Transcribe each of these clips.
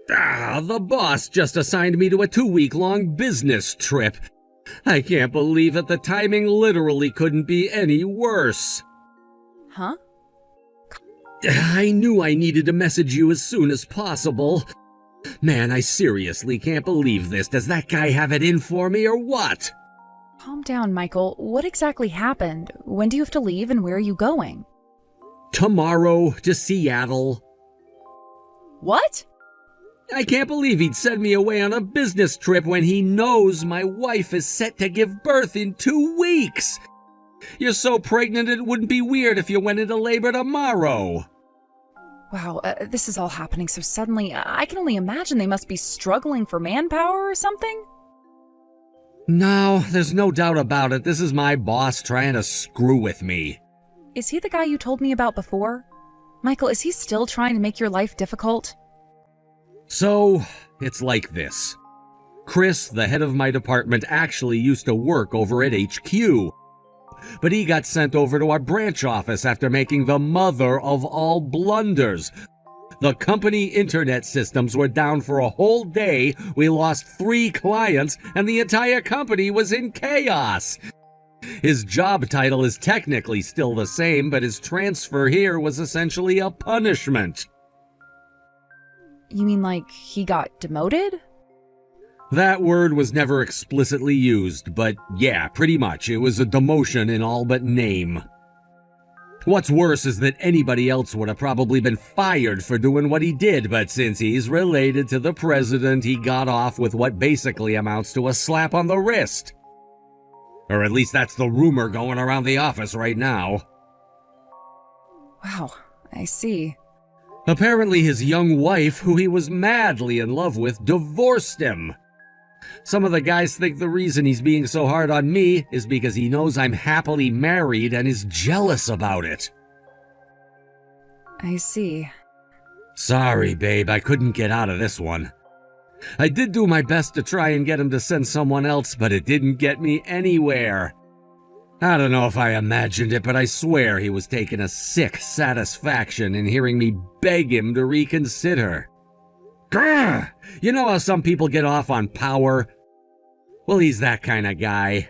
The boss just assigned me to a 2-week-long business trip. I can't believe it. The timing literally couldn't be any worse. Huh? I knew I needed to message you as soon as possible. Man, I seriously can't believe this. Does that guy have it in for me or what? Calm down, Michael. What exactly happened? When do you have to leave and where are you going? Tomorrow to Seattle. What? I can't believe he'd send me away on a business trip when he knows my wife is set to give birth in 2 weeks. You're so pregnant it wouldn't be weird if you went into labor tomorrow. Wow, this is all happening so suddenly. I can only imagine they must be struggling for manpower or something. No, there's no doubt about it. This is my boss trying to screw with me. Is he the guy you told me about before? Michael, is he still trying to make your life difficult? So, it's like this. Chris, the head of my department, actually used to work over at HQ. But he got sent over to our branch office after making the mother of all blunders. The company internet systems were down for a whole day, we lost 3 clients, and the entire company was in chaos. His job title is technically still the same, but his transfer here was essentially a punishment. You mean like he got demoted? That word was never explicitly used, but yeah, pretty much. It was a demotion in all but name. What's worse is that anybody else would have probably been fired for doing what he did, but since he's related to the president, he got off with what basically amounts to a slap on the wrist. Or at least that's the rumor going around the office right now. Wow, I see. Apparently his young wife, who he was madly in love with, divorced him. Some of the guys think the reason he's being so hard on me is because he knows I'm happily married and is jealous about it. I see. Sorry, babe, I couldn't get out of this one. I did do my best to try and get him to send someone else, but it didn't get me anywhere. I don't know if I imagined it, but I swear he was taking a sick satisfaction in hearing me beg him to reconsider. Grr! You know how some people get off on power? Well, he's that kind of guy.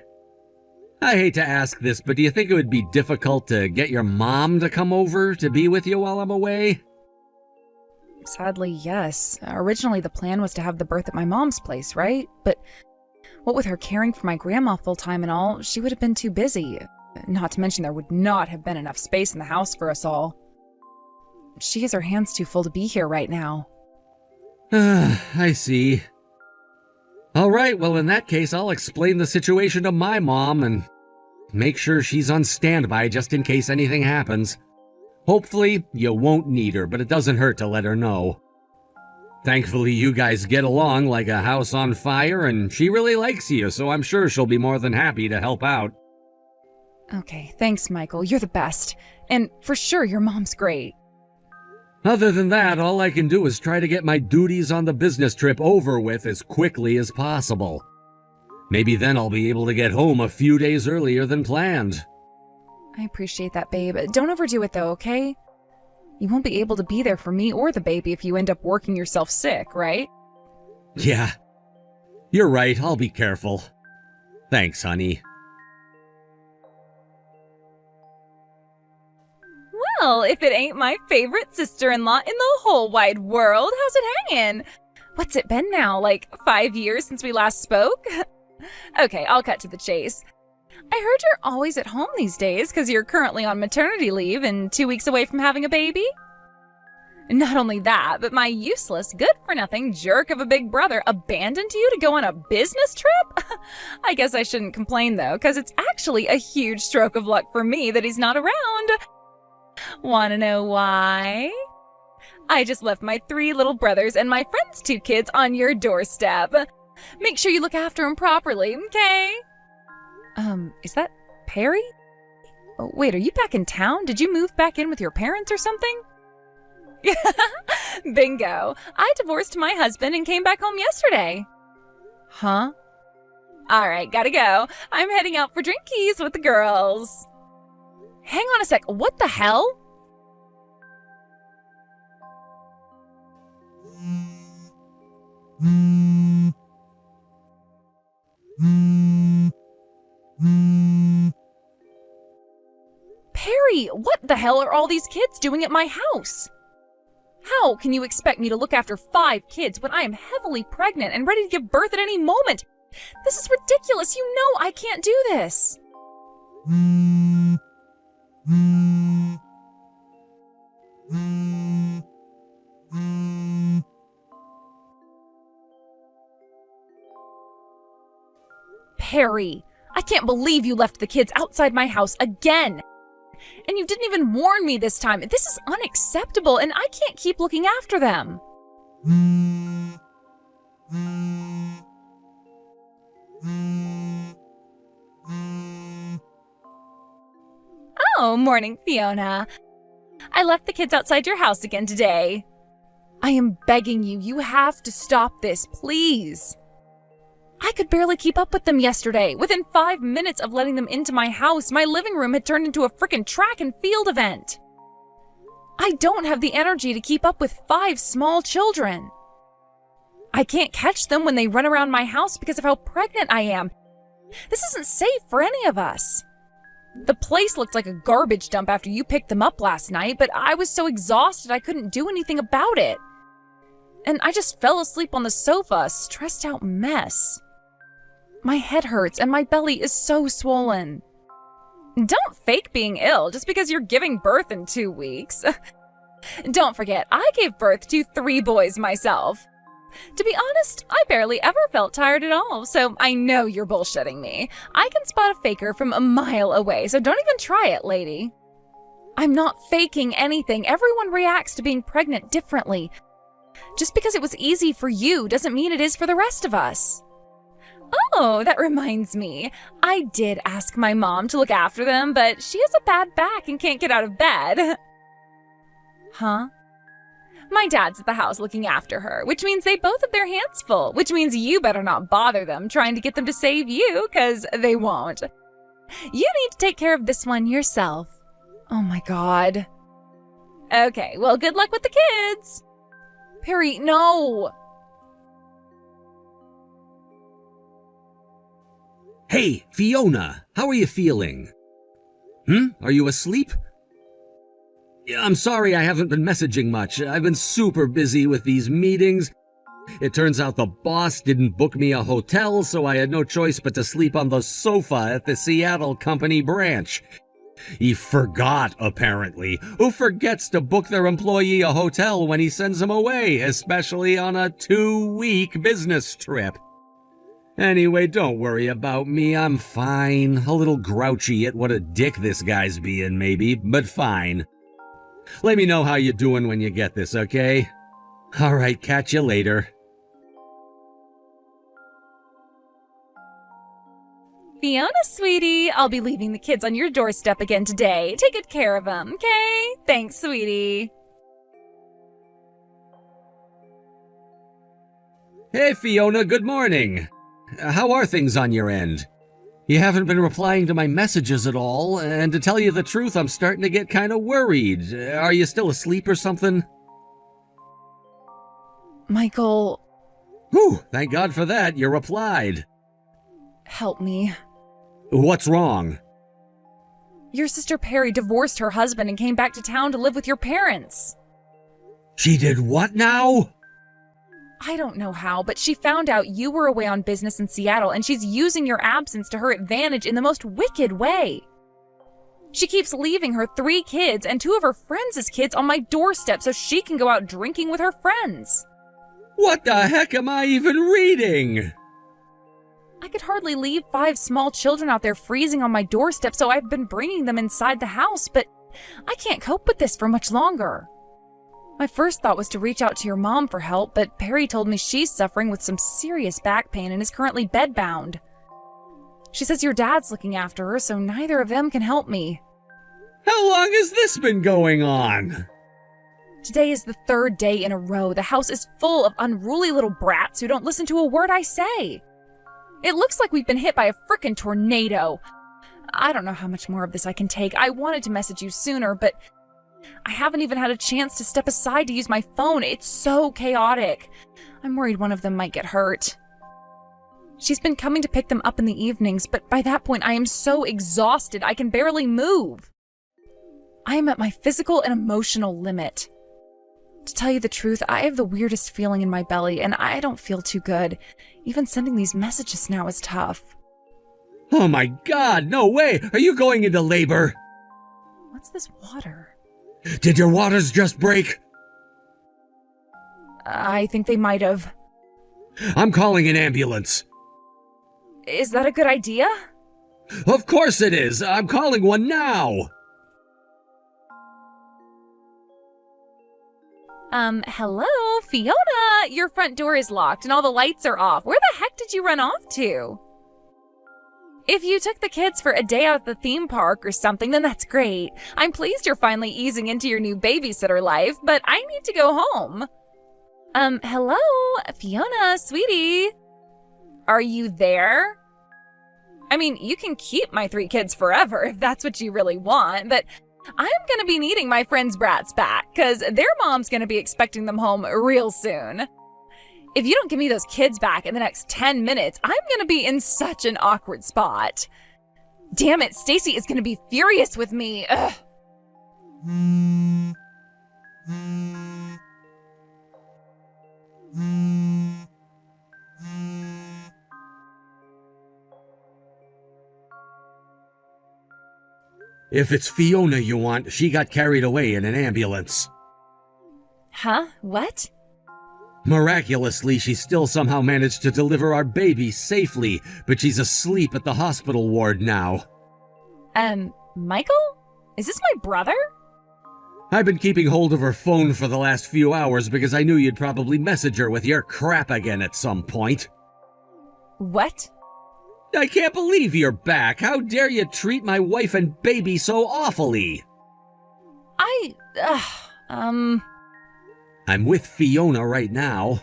I hate to ask this, but do you think it would be difficult to get your mom to come over to be with you while I'm away? Sadly, yes. Originally, the plan was to have the birth at my mom's place, right? But what with her caring for my grandma full-time and all, she would have been too busy. Not to mention there would not have been enough space in the house for us all. She has her hands too full to be here right now. I see. All right, well, in that case, I'll explain the situation to my mom and make sure she's on standby just in case anything happens. Hopefully, you won't need her, but it doesn't hurt to let her know. Thankfully, you guys get along like a house on fire, and she really likes you, so I'm sure she'll be more than happy to help out. Okay, thanks, Michael. You're the best. And for sure, your mom's great. Other than that, all I can do is try to get my duties on the business trip over with as quickly as possible. Maybe then I'll be able to get home a few days earlier than planned. I appreciate that, babe. Don't overdo it, though, okay? You won't be able to be there for me or the baby if you end up working yourself sick, right? Yeah. You're right, I'll be careful. Thanks, honey. Well, if it ain't my favorite sister-in-law in the whole wide world, how's it hanging? What's it been now, like 5 years since we last spoke? Okay, I'll cut to the chase. I heard you're always at home these days because you're currently on maternity leave and 2 weeks away from having a baby. Not only that, but my useless, good-for-nothing jerk of a big brother abandoned you to go on a business trip? I guess I shouldn't complain, though, because it's actually a huge stroke of luck for me that he's not around. Wanna know why? I just left my 3 little brothers and my friend's 2 kids on your doorstep. Make sure you look after them properly, okay? Is that Perry? Oh, wait, are you back in town? Did you move back in with your parents or something? Bingo. I divorced my husband and came back home yesterday. Huh? Alright, gotta go. I'm heading out for drinkies with the girls. Hang on a sec, what the hell? Perry, what the hell are all these kids doing at my house? How can you expect me to look after 5 kids when I am heavily pregnant and ready to give birth at any moment? This is ridiculous. You know I can't do this. Perry, I can't believe you left the kids outside my house again. And you didn't even warn me this time. This is unacceptable, and I can't keep looking after them. Oh, morning, Fiona. I left the kids outside your house again today. I am begging you, you have to stop this, please. I could barely keep up with them yesterday. Within 5 minutes of letting them into my house, my living room had turned into a frickin' track and field event. I don't have the energy to keep up with 5 small children. I can't catch them when they run around my house because of how pregnant I am. This isn't safe for any of us. The place looked like a garbage dump after you picked them up last night, but I was so exhausted I couldn't do anything about it. And I just fell asleep on the sofa, a stressed out mess. My head hurts and my belly is so swollen. Don't fake being ill just because you're giving birth in 2 weeks. Don't forget, I gave birth to 3 boys myself. To be honest, I barely ever felt tired at all, so I know you're bullshitting me. I can spot a faker from a mile away, so don't even try it, lady. I'm not faking anything. Everyone reacts to being pregnant differently. Just because it was easy for you doesn't mean it is for the rest of us. Oh, that reminds me. I did ask my mom to look after them, but she has a bad back and can't get out of bed. Huh? My dad's at the house looking after her, which means they both have their hands full, which means you better not bother them trying to get them to save you, because they won't. You need to take care of this one yourself. Oh my God. Okay, well, good luck with the kids. Perry, no. Hey, Fiona, how are you feeling? Are you asleep? I'm sorry I haven't been messaging much. I've been super busy with these meetings. It turns out the boss didn't book me a hotel, so I had no choice but to sleep on the sofa at the Seattle company branch. He forgot, apparently. Who forgets to book their employee a hotel when he sends them away, especially on a 2-week business trip? Anyway, don't worry about me. I'm fine. A little grouchy at what a dick this guy's being, maybe, but fine. Let me know how you're doing when you get this, okay? All right, catch you later. Fiona, sweetie, I'll be leaving the kids on your doorstep again today. Take good care of them, okay? Thanks, sweetie. Hey, Fiona, good morning. How are things on your end? You haven't been replying to my messages at all, and to tell you the truth, I'm starting to get kind of worried. Are you still asleep or something? Michael... Whew, thank God for that, you replied. Help me. What's wrong? Your sister Perry divorced her husband and came back to town to live with your parents. She did what now? I don't know how, but she found out you were away on business in Seattle, and she's using your absence to her advantage in the most wicked way. She keeps leaving her 3 kids and 2 of her friends' kids on my doorstep so she can go out drinking with her friends. What the heck am I even reading? I could hardly leave 5 small children out there freezing on my doorstep, so I've been bringing them inside the house, but I can't cope with this for much longer. My first thought was to reach out to your mom for help, but Perry told me she's suffering with some serious back pain and is currently bedbound. She says your dad's looking after her, so neither of them can help me. How long has this been going on? Today is the 3rd day in a row. The house is full of unruly little brats who don't listen to a word I say. It looks like we've been hit by a frickin' tornado. I don't know how much more of this I can take. I wanted to message you sooner, but I haven't even had a chance to step aside to use my phone. It's so chaotic. I'm worried one of them might get hurt. She's been coming to pick them up in the evenings, but by that point I am so exhausted I can barely move. I am at my physical and emotional limit. To tell you the truth, I have the weirdest feeling in my belly, and I don't feel too good. Even sending these messages now is tough. Oh my God, no way! Are you going into labor? What's this water? Did your waters just break? I think they might have. I'm calling an ambulance. Is that a good idea? Of course it is! I'm calling one now! Hello, Fiona? Your front door is locked and all the lights are off. Where the heck did you run off to? If you took the kids for a day out at the theme park or something, then that's great. I'm pleased you're finally easing into your new babysitter life, but I need to go home. Hello, Fiona, sweetie. Are you there? I mean, you can keep my 3 kids forever if that's what you really want, but I'm gonna be needing my friends' brats back, because their mom's gonna be expecting them home real soon. If you don't give me those kids back in the next 10 minutes, I'm gonna be in such an awkward spot. Damn it, Stacy is gonna be furious with me. Ugh. If it's Fiona you want, she got carried away in an ambulance. Huh? What? Miraculously, she still somehow managed to deliver our baby safely, but she's asleep at the hospital ward now. Michael? Is this my brother? I've been keeping hold of her phone for the last few hours because I knew you'd probably message her with your crap again at some point. What? I can't believe you're back. How dare you treat my wife and baby so awfully? I'm with Fiona right now.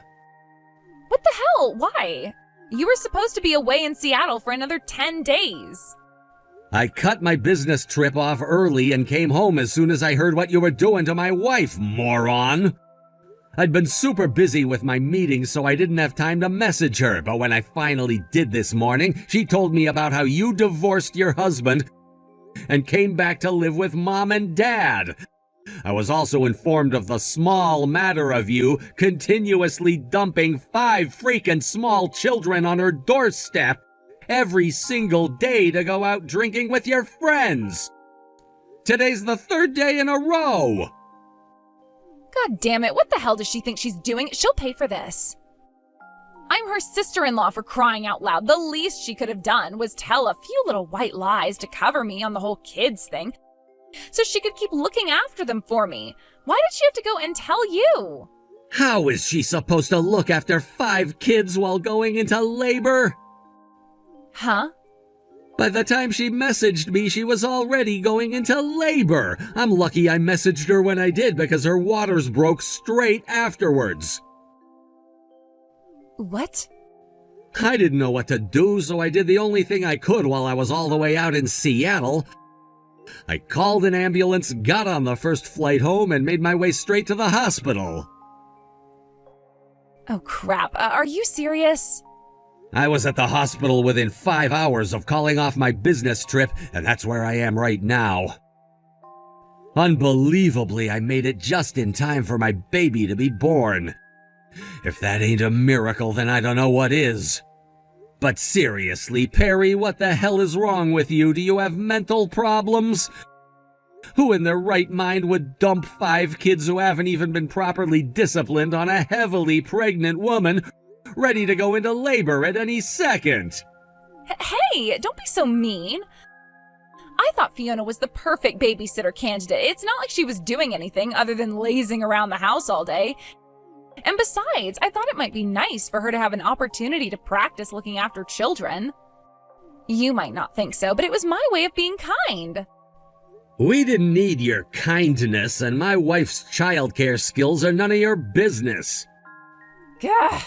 What the hell? Why? You were supposed to be away in Seattle for another 10 days. I cut my business trip off early and came home as soon as I heard what you were doing to my wife, moron. I'd been super busy with my meetings, so I didn't have time to message her, but when I finally did this morning, she told me about how you divorced your husband and came back to live with Mom and Dad. I was also informed of the small matter of you continuously dumping 5 freaking small children on her doorstep every single day to go out drinking with your friends. Today's the 3rd day in a row. God damn it, what the hell does she think she's doing? She'll pay for this. I'm her sister-in-law, for crying out loud. The least she could have done was tell a few little white lies to cover me on the whole kids thing, so she could keep looking after them for me. Why did she have to go and tell you? How is she supposed to look after 5 kids while going into labor? Huh? By the time she messaged me, she was already going into labor. I'm lucky I messaged her when I did because her waters broke straight afterwards. What? I didn't know what to do, so I did the only thing I could while I was all the way out in Seattle. I called an ambulance, got on the first flight home, and made my way straight to the hospital. Oh crap, are you serious? I was at the hospital within 5 hours of calling off my business trip, and that's where I am right now. Unbelievably, I made it just in time for my baby to be born. If that ain't a miracle, then I don't know what is. But seriously, Perry, what the hell is wrong with you? Do you have mental problems? Who in their right mind would dump 5 kids who haven't even been properly disciplined on a heavily pregnant woman ready to go into labor at any second? Hey, don't be so mean. I thought Fiona was the perfect babysitter candidate. It's not like she was doing anything other than lazing around the house all day. And besides, I thought it might be nice for her to have an opportunity to practice looking after children. You might not think so, but it was my way of being kind. We didn't need your kindness, and my wife's childcare skills are none of your business. Gah.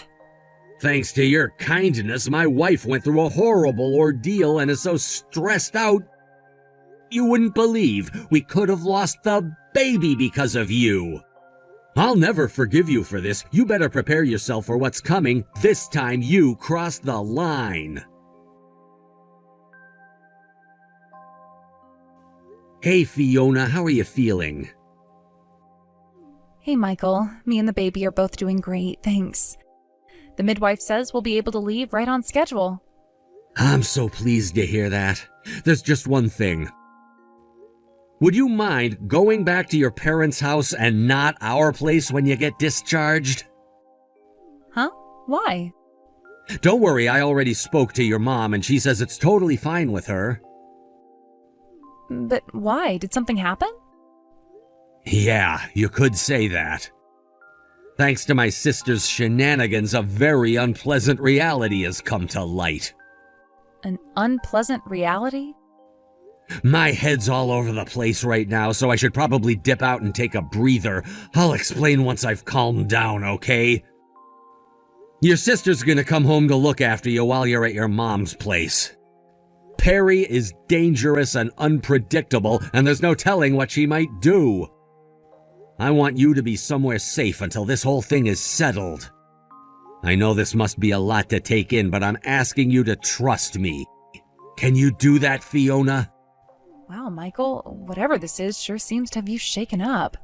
Thanks to your kindness, my wife went through a horrible ordeal and is so stressed out, you wouldn't believe we could have lost the baby because of you. I'll never forgive you for this. You better prepare yourself for what's coming. This time you crossed the line. Hey, Fiona, how are you feeling? Hey, Michael. Me and the baby are both doing great, thanks. The midwife says we'll be able to leave right on schedule. I'm so pleased to hear that. There's just one thing. Would you mind going back to your parents' house and not our place when you get discharged? Huh? Why? Don't worry, I already spoke to your mom and she says it's totally fine with her. But why? Did something happen? Yeah, you could say that. Thanks to my sister's shenanigans, a very unpleasant reality has come to light. An unpleasant reality? My head's all over the place right now, so I should probably dip out and take a breather. I'll explain once I've calmed down, okay? Your sister's gonna come home to look after you while you're at your mom's place. Perry is dangerous and unpredictable, and there's no telling what she might do. I want you to be somewhere safe until this whole thing is settled. I know this must be a lot to take in, but I'm asking you to trust me. Can you do that, Fiona? Wow, Michael, whatever this is sure seems to have you shaken up.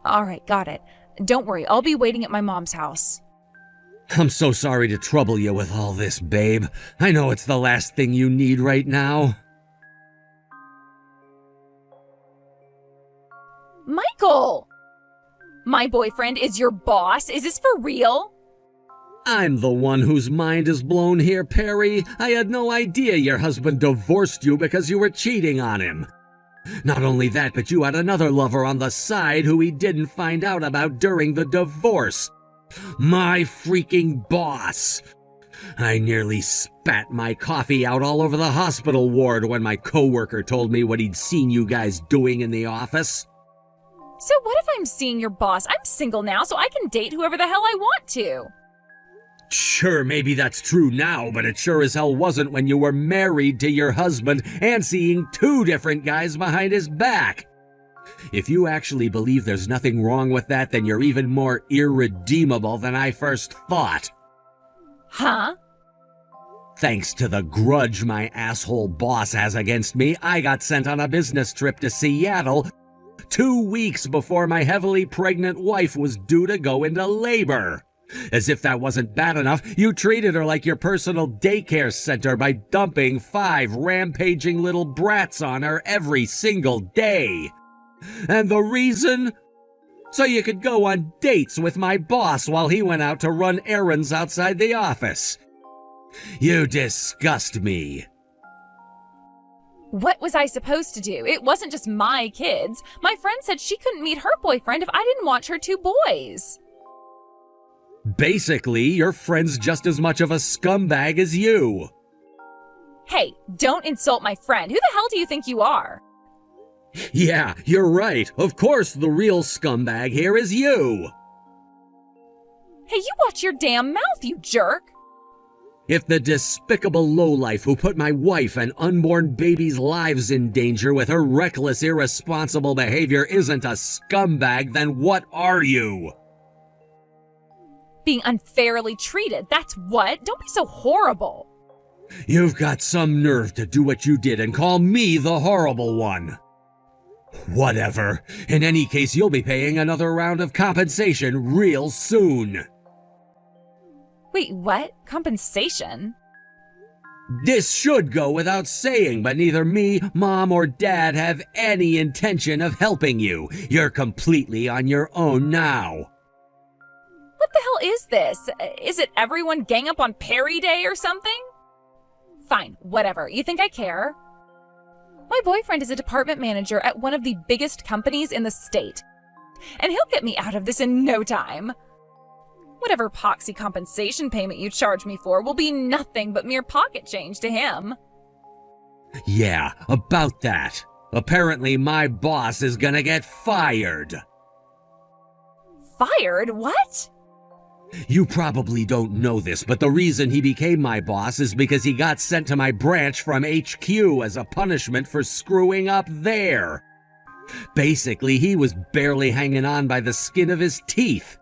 All right, got it. Don't worry, I'll be waiting at my mom's house. I'm so sorry to trouble you with all this, babe. I know it's the last thing you need right now. Michael! My boyfriend is your boss? Is this for real? I'm the one whose mind is blown here, Perry. I had no idea your husband divorced you because you were cheating on him. Not only that, but you had another lover on the side who he didn't find out about during the divorce. My freaking boss. I nearly spat my coffee out all over the hospital ward when my coworker told me what he'd seen you guys doing in the office. So what if I'm seeing your boss? I'm single now, so I can date whoever the hell I want to. Sure, maybe that's true now, but it sure as hell wasn't when you were married to your husband and seeing two different guys behind his back. If you actually believe there's nothing wrong with that, then you're even more irredeemable than I first thought. Huh? Thanks to the grudge my asshole boss has against me, I got sent on a business trip to Seattle 2 weeks before my heavily pregnant wife was due to go into labor. As if that wasn't bad enough, you treated her like your personal daycare center by dumping 5 rampaging little brats on her every single day. And the reason? So you could go on dates with my boss while he went out to run errands outside the office. You disgust me. What was I supposed to do? It wasn't just my kids. My friend said she couldn't meet her boyfriend if I didn't watch her 2 boys. Basically, your friend's just as much of a scumbag as you. Hey, don't insult my friend. Who the hell do you think you are? Yeah, you're right. Of course the real scumbag here is you. Hey, you watch your damn mouth, you jerk. If the despicable lowlife who put my wife and unborn baby's lives in danger with her reckless, irresponsible behavior isn't a scumbag, then what are you? Being unfairly treated, that's what. Don't be so horrible. You've got some nerve to do what you did and call me the horrible one. Whatever. In any case, you'll be paying another round of compensation real soon. Wait, what? Compensation? This should go without saying, but neither me, Mom, or Dad have any intention of helping you. You're completely on your own now. What the hell is this? Is it everyone gang up on Perry Day or something? Fine, whatever. You think I care? My boyfriend is a department manager at one of the biggest companies in the state, and he'll get me out of this in no time. Whatever poxy compensation payment you charge me for will be nothing but mere pocket change to him. Yeah, about that. Apparently my boss is gonna get fired. Fired? What? You probably don't know this, but the reason he became my boss is because he got sent to my branch from HQ as a punishment for screwing up there. Basically, he was barely hanging on by the skin of his teeth.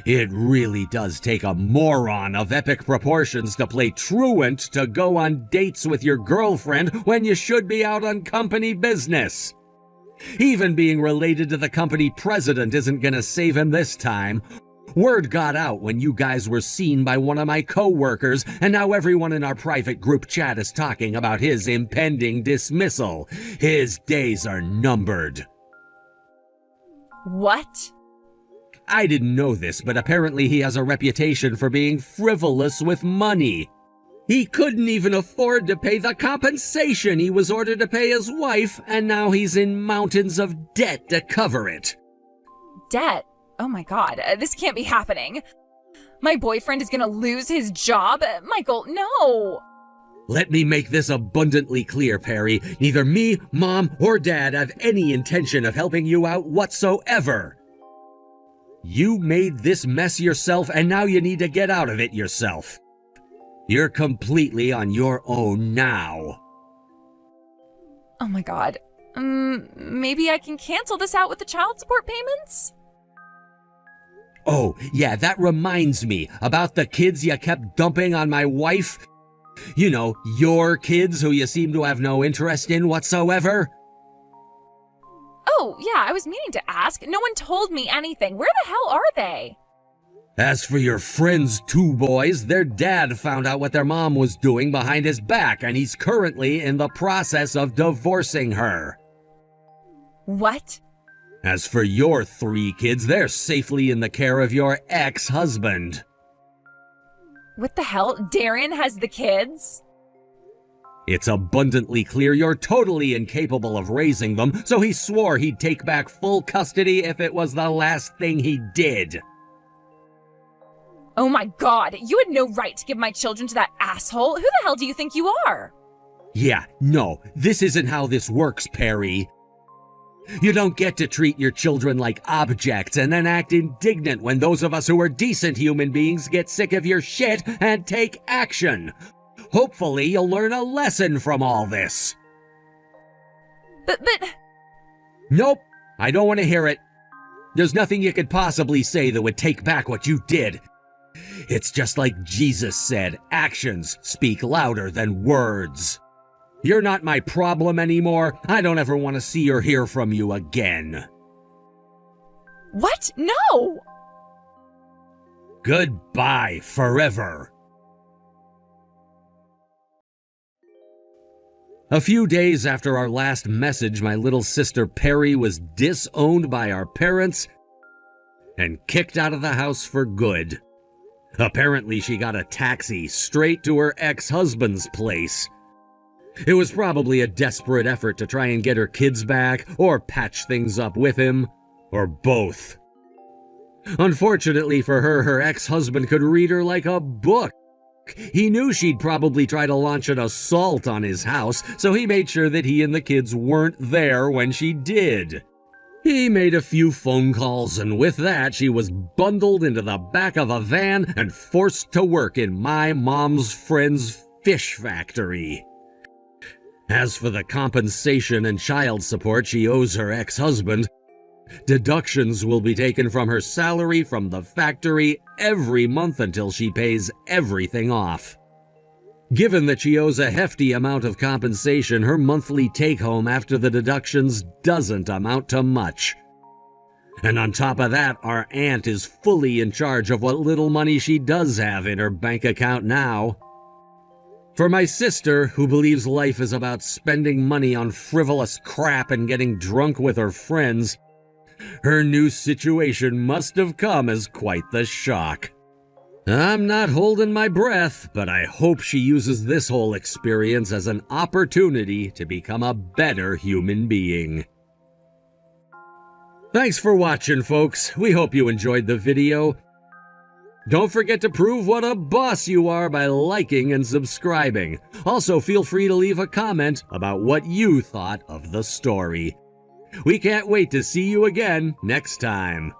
It really does take a moron of epic proportions to play truant to go on dates with your girlfriend when you should be out on company business. Even being related to the company president isn't gonna save him this time. Word got out when you guys were seen by one of my co-workers, and now everyone in our private group chat is talking about his impending dismissal. His days are numbered. What? I didn't know this, but apparently he has a reputation for being frivolous with money. He couldn't even afford to pay the compensation he was ordered to pay his wife, and now he's in mountains of debt to cover it. Debt? Oh my god, this can't be happening. My boyfriend is gonna lose his job? Michael, no! Let me make this abundantly clear, Perry. Neither me, Mom, or Dad have any intention of helping you out whatsoever. You made this mess yourself, and now you need to get out of it yourself. You're completely on your own now. Oh my god. Maybe I can cancel this out with the child support payments? Oh, yeah, that reminds me about the kids you kept dumping on my wife. You know, your kids who you seem to have no interest in whatsoever. Oh, yeah, I was meaning to ask. No one told me anything. Where the hell are they? As for your friends' two boys, their dad found out what their mom was doing behind his back, and he's currently in the process of divorcing her. What? As for your 3 kids, they're safely in the care of your ex-husband. What the hell? Darren has the kids? It's abundantly clear you're totally incapable of raising them, so he swore he'd take back full custody if it was the last thing he did. Oh my god, you had no right to give my children to that asshole. Who the hell do you think you are? Yeah, no, this isn't how this works, Perry. You don't get to treat your children like objects and then act indignant when those of us who are decent human beings get sick of your shit and take action. Hopefully you'll learn a lesson from all this. But... Nope, I don't want to hear it. There's nothing you could possibly say that would take back what you did. It's just like Jesus said, actions speak louder than words. You're not my problem anymore. I don't ever want to see or hear from you again. What? No! Goodbye forever. A few days after our last message, my little sister Perry was disowned by our parents and kicked out of the house for good. Apparently, she got a taxi straight to her ex-husband's place. It was probably a desperate effort to try and get her kids back, or patch things up with him, or both. Unfortunately for her, her ex-husband could read her like a book. He knew she'd probably try to launch an assault on his house, so he made sure that he and the kids weren't there when she did. He made a few phone calls, and with that, she was bundled into the back of a van and forced to work in my mom's friend's fish factory. As for the compensation and child support she owes her ex-husband, deductions will be taken from her salary from the factory every month until she pays everything off. Given that she owes a hefty amount of compensation, her monthly take-home after the deductions doesn't amount to much. And on top of that, our aunt is fully in charge of what little money she does have in her bank account now. For my sister, who believes life is about spending money on frivolous crap and getting drunk with her friends, her new situation must have come as quite the shock. I'm not holding my breath, but I hope she uses this whole experience as an opportunity to become a better human being. Thanks for watching, folks. We hope you enjoyed the video. Don't forget to prove what a boss you are by liking and subscribing. Also, feel free to leave a comment about what you thought of the story. We can't wait to see you again next time.